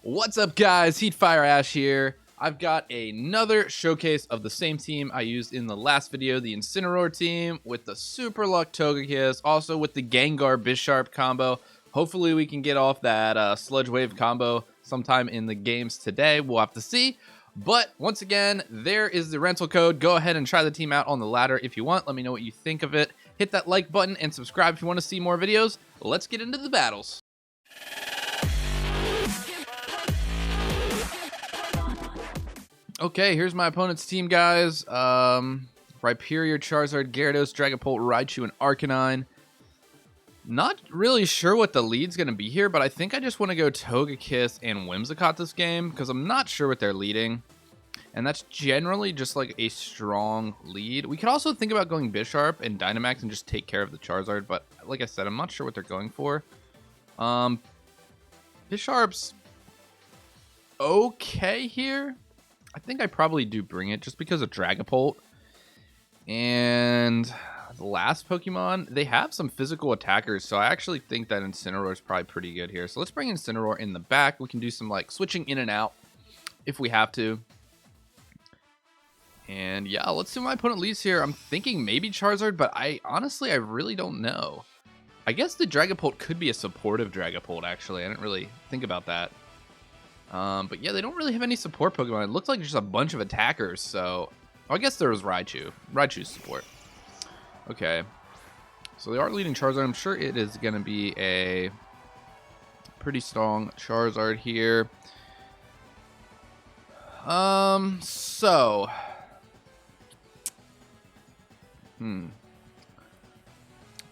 What's up, guys? Heatfireash here. I've got another showcase of the same team I used in the last video, the Incineroar team, with the Super Luck togekiss, also with the Gengar bisharp combo. Hopefully we can get off that sludge wave combo sometime in the games today. We'll have to see. But once again, there is the rental code. Go ahead and try the team out on the ladder if you want. Let me know what you think of it. Hit that like button and subscribe if you want to see more videos. Let's get into the battles. Okay, here's my opponent's team, guys. Rhyperior, Charizard, Gyarados, Dragapult, Raichu, and Arcanine. Not really sure what the lead's going to be here, but I think I just want to go Togekiss and Whimsicott this game because I'm not sure what they're leading. And that's generally just like a strong lead. We could also think about going Bisharp and Dynamax and just take care of the Charizard, but like I said, I'm not sure what they're going for. Bisharp's okay here. I think I probably do bring it just because of Dragapult. And the last Pokemon, they have some physical attackers, so I actually think that Incineroar is probably pretty good here. So let's bring Incineroar in the back. We can do some like switching in and out if we have to. And yeah, let's see what my opponent leads here. I'm thinking maybe Charizard, but I really don't know. I guess the Dragapult could be a supportive Dragapult, actually. I didn't really think about that. But yeah, they don't really have any support Pokemon. It looks like just a bunch of attackers, so... I guess there was Raichu. Raichu's support. Okay. So they are leading Charizard. I'm sure it is going to be a pretty strong Charizard here.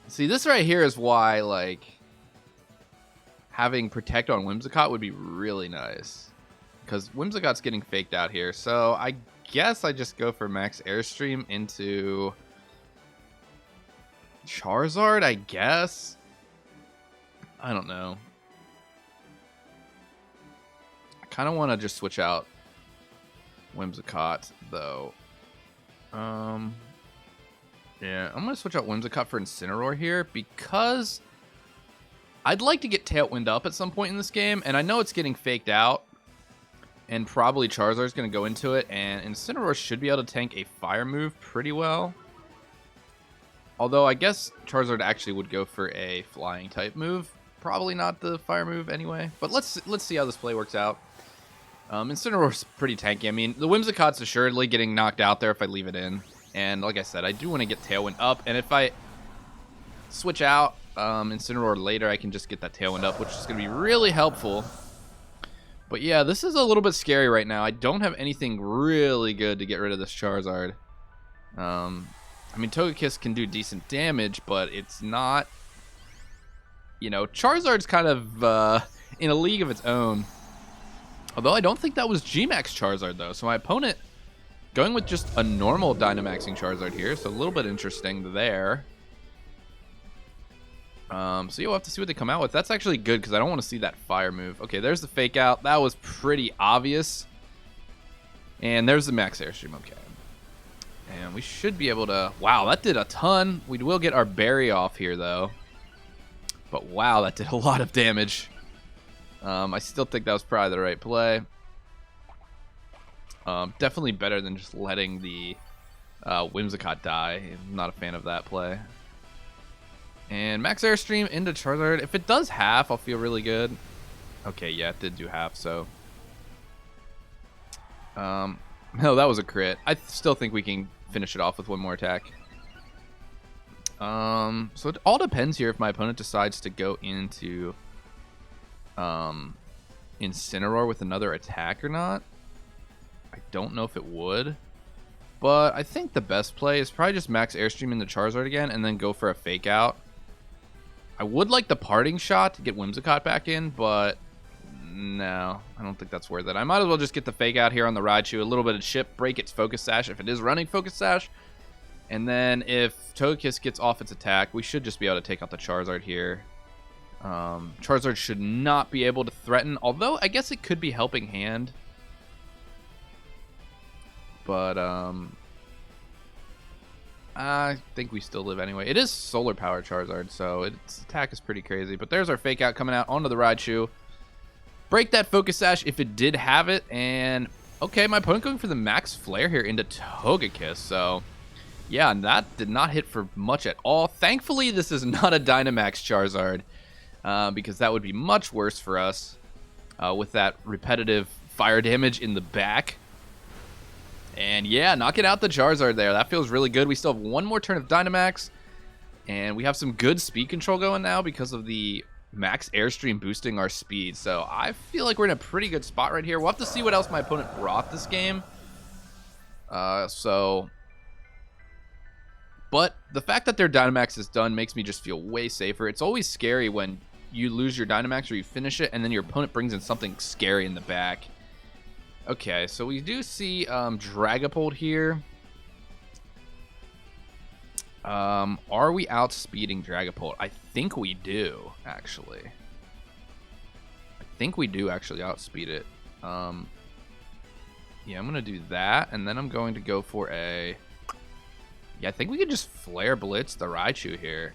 See, this right here is why, like... having Protect on Whimsicott would be really nice. Because Whimsicott's getting faked out here. So I guess I just go for Max Airstream into Charizard, I guess. I don't know. I kind of want to just switch out Whimsicott, though. Yeah, I'm going to switch out Whimsicott for Incineroar here because... I'd like to get Tailwind up at some point in this game, and I know it's getting faked out, and probably Charizard's going to go into it, and Incineroar should be able to tank a fire move pretty well. Although I guess Charizard actually would go for a flying type move. Probably not the fire move anyway, but let's see how this play works out. Incineroar's pretty tanky. I mean, the Whimsicott's assuredly getting knocked out there if I leave it in, and like I said, I do want to get Tailwind up, and if I switch out Incineroar later, I can just get that Tailwind up, which is going to be really helpful. But yeah, this is a little bit scary right now. I don't have anything really good to get rid of this Charizard. I mean, Togekiss can do decent damage, but it's not... You know, Charizard's kind of in a league of its own. Although I don't think that was G-Max Charizard, though. So my opponent going with just a normal Dynamaxing Charizard here. So a little bit interesting there. So you'll have to see what they come out with. That's actually good because I don't want to see that fire move. Okay, there's the fake out. That was pretty obvious. And there's the Max Airstream. Okay. And we should be able to... Wow, that did a ton. We will get our berry off here, though. But wow, that did a lot of damage. I still think that was probably the right play. Definitely better than just letting the Whimsicott die. I'm not a fan of that play. And Max Airstream into Charizard. If it does half, I'll feel really good. Okay, yeah, it did do half, so... No, that was a crit. I still think we can finish it off with one more attack. So it all depends here if my opponent decides to go into Incineroar with another attack or not. I don't know if it would. But I think the best play is probably just Max Airstream into Charizard again and then go for a Fake Out. I would like the parting shot to get Whimsicott back in, but no, I don't think that's worth it. I might as well just get the Fake Out here on the Raichu, a little bit of chip, break its Focus Sash if it is running Focus Sash. And then if Togekiss gets off its attack, we should just be able to take out the Charizard here. Charizard should not be able to threaten, although I guess it could be Helping Hand. But, I think we still live anyway. It is solar power Charizard, so its attack is pretty crazy. But there's our fake out coming out onto the Raichu. break that Focus Sash if it did have it. And okay, my opponent going for the Max Flare here into Togekiss. So yeah, and that did not hit for much at all. Thankfully, this is not a Dynamax Charizard, because that would be much worse for us with that repetitive fire damage in the back. And yeah, knocking out the Charizard there. That feels really good. We still have one more turn of Dynamax, and we have some good speed control going now because of the Max Airstream boosting our speed. So I feel like we're in a pretty good spot right here. We'll have to see what else my opponent brought this game. But the fact that their Dynamax is done makes me just feel way safer. It's always scary when you lose your Dynamax or you finish it and then your opponent brings in something scary in the back. Okay, so we do see Dragapult here. Are we outspeeding Dragapult? I think we do, actually. I think we do actually outspeed it. Yeah, I'm going to do that, and then I'm going to go for a... Yeah, I think we could just Flare Blitz the Raichu here.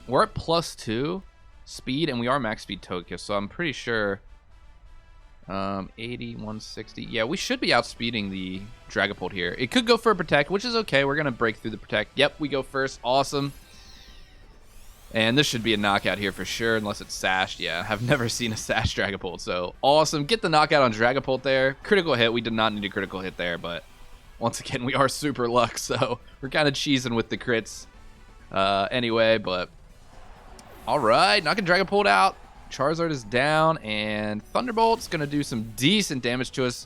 We're at +2 speed, and we are max speed Togekiss, so I'm pretty sure... 80, 160. Yeah, we should be outspeeding the Dragapult here. It could go for a Protect, which is okay. We're going to break through the Protect. Yep, we go first. Awesome. And this should be a knockout here for sure, unless it's sashed. Yeah, I've never seen a sashed Dragapult, so awesome. Get the knockout on Dragapult there. Critical hit. We did not need a critical hit there, but once again, we are super luck, so we're kind of cheesing with the crits anyway, but all right, knocking Dragapult out. Charizard is down, and Thunderbolt's going to do some decent damage to us.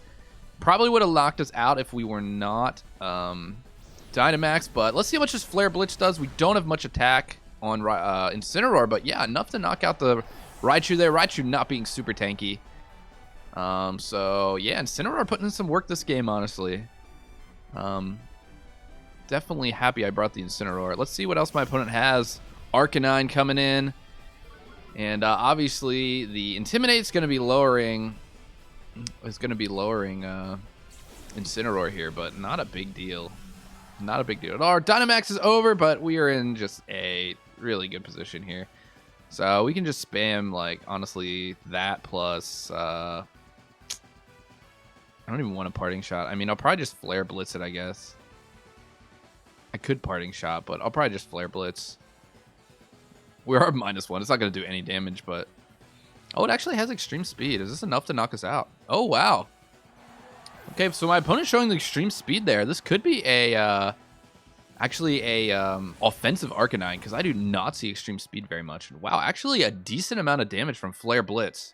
Probably would have knocked us out if we were not Dynamax, but let's see how much this Flare Blitz does. We don't have much attack on Incineroar, but yeah, enough to knock out the Raichu there. Raichu not being super tanky. So yeah, Incineroar putting in some work this game, honestly. Definitely happy I brought the Incineroar. Let's see what else my opponent has. Arcanine coming in. And obviously, the Intimidate's going to be lowering. It's going to be lowering Incineroar here, but not a big deal. Not a big deal at all. Our Dynamax is over, but we are in just a really good position here. So we can just spam, like, honestly, that plus... I don't even want a Parting Shot. I mean, I'll probably just Flare Blitz it, I guess. I could Parting Shot, but I'll probably just Flare Blitz. We are -1. It's not going to do any damage, but... Oh, it actually has extreme speed. Is this enough to knock us out? Oh, wow. Okay, so my opponent's showing the extreme speed there. This could be a... actually a offensive Arcanine, because I do not see extreme speed very much. Wow, actually a decent amount of damage from Flare Blitz.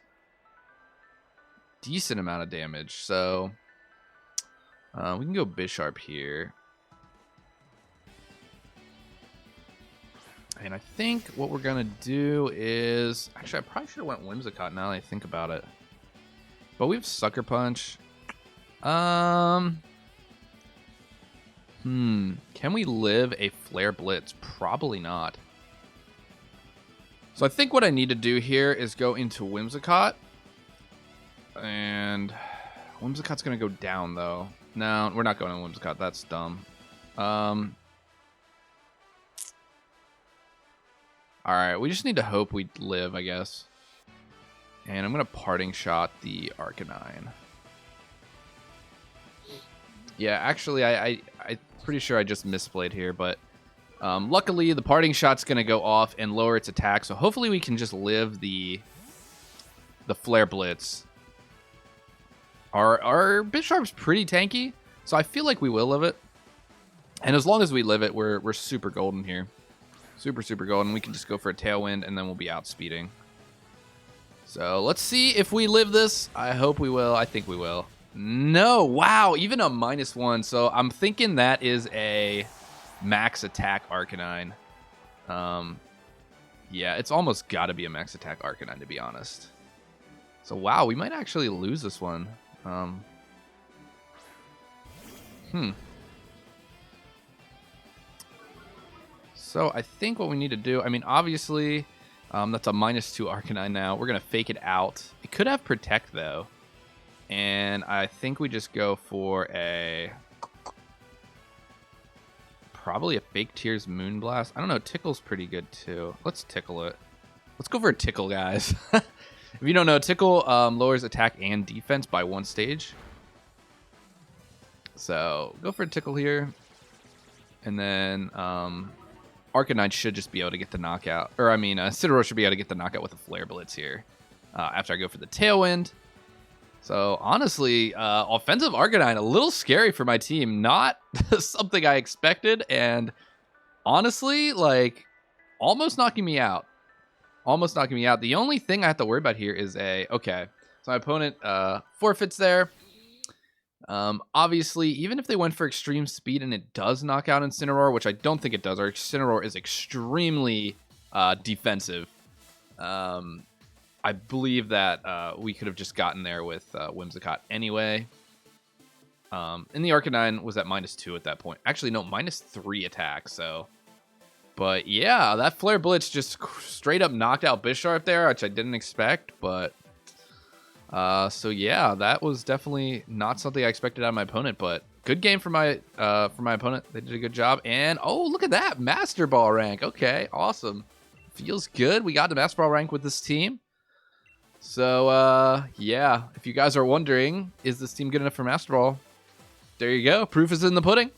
Decent amount of damage. So, we can go Bisharp here. And I think what we're going to do is... Actually, I probably should have went Whimsicott now that I think about it. But we have Sucker Punch. Can we live a Flare Blitz? Probably not. So I think what I need to do here is go into Whimsicott. And Whimsicott's going to go down, though. No, we're not going to Whimsicott. That's dumb. Alright, we just need to hope we live, I guess. And I'm going to Parting Shot the Arcanine. Yeah, actually, I'm pretty sure I just misplayed here, but luckily the Parting Shot's going to go off and lower its attack, so hopefully we can just live the Flare Blitz. Our Bisharp's pretty tanky, so I feel like we will live it. And as long as we live it, we're super golden here. Super, super golden. We can just go for a Tailwind, and then we'll be outspeeding. So let's see if we live this. I hope we will. I think we will. No, wow, even a -1. So I'm thinking that is a max attack Arcanine. Yeah, it's almost got to be a max attack Arcanine, to be honest. So wow, we might actually lose this one. So I think what we need to do, I mean, obviously, that's a -2 Arcanine now. We're going to fake it out. It could have Protect, though. And I think we just go for a... Probably a Fake Tears Moonblast. I don't know, Tickle's pretty good, too. Let's Tickle it. Let's go for a Tickle, guys. If you don't know, Tickle lowers attack and defense by 1 stage. So go for a Tickle here. And then Arcanine should just be able to get the knockout. Or, I mean, Incineroar should be able to get the knockout with a Flare Blitz here. After I go for the Tailwind. So, honestly, offensive Arcanine, a little scary for my team. Not something I expected. And, honestly, like, almost knocking me out. Almost knocking me out. The only thing I have to worry about here is okay. So, my opponent forfeits there. Obviously, even if they went for extreme speed and it does knock out Incineroar, which I don't think it does, our Incineroar is extremely defensive. I believe that we could have just gotten there with Whimsicott anyway. And the Arcanine was at -2 at that point. Actually, no, -3 attack, so... But yeah, that Flare Blitz just straight up knocked out Bisharp there, which I didn't expect, but... So yeah, that was definitely not something I expected out of my opponent, but good game for my opponent. They did a good job. And oh, look at that, Master Ball rank. Okay, awesome. Feels good. We got the Master Ball rank with this team. So yeah, if you guys are wondering, is this team good enough for Master Ball? There you go. Proof is in the pudding.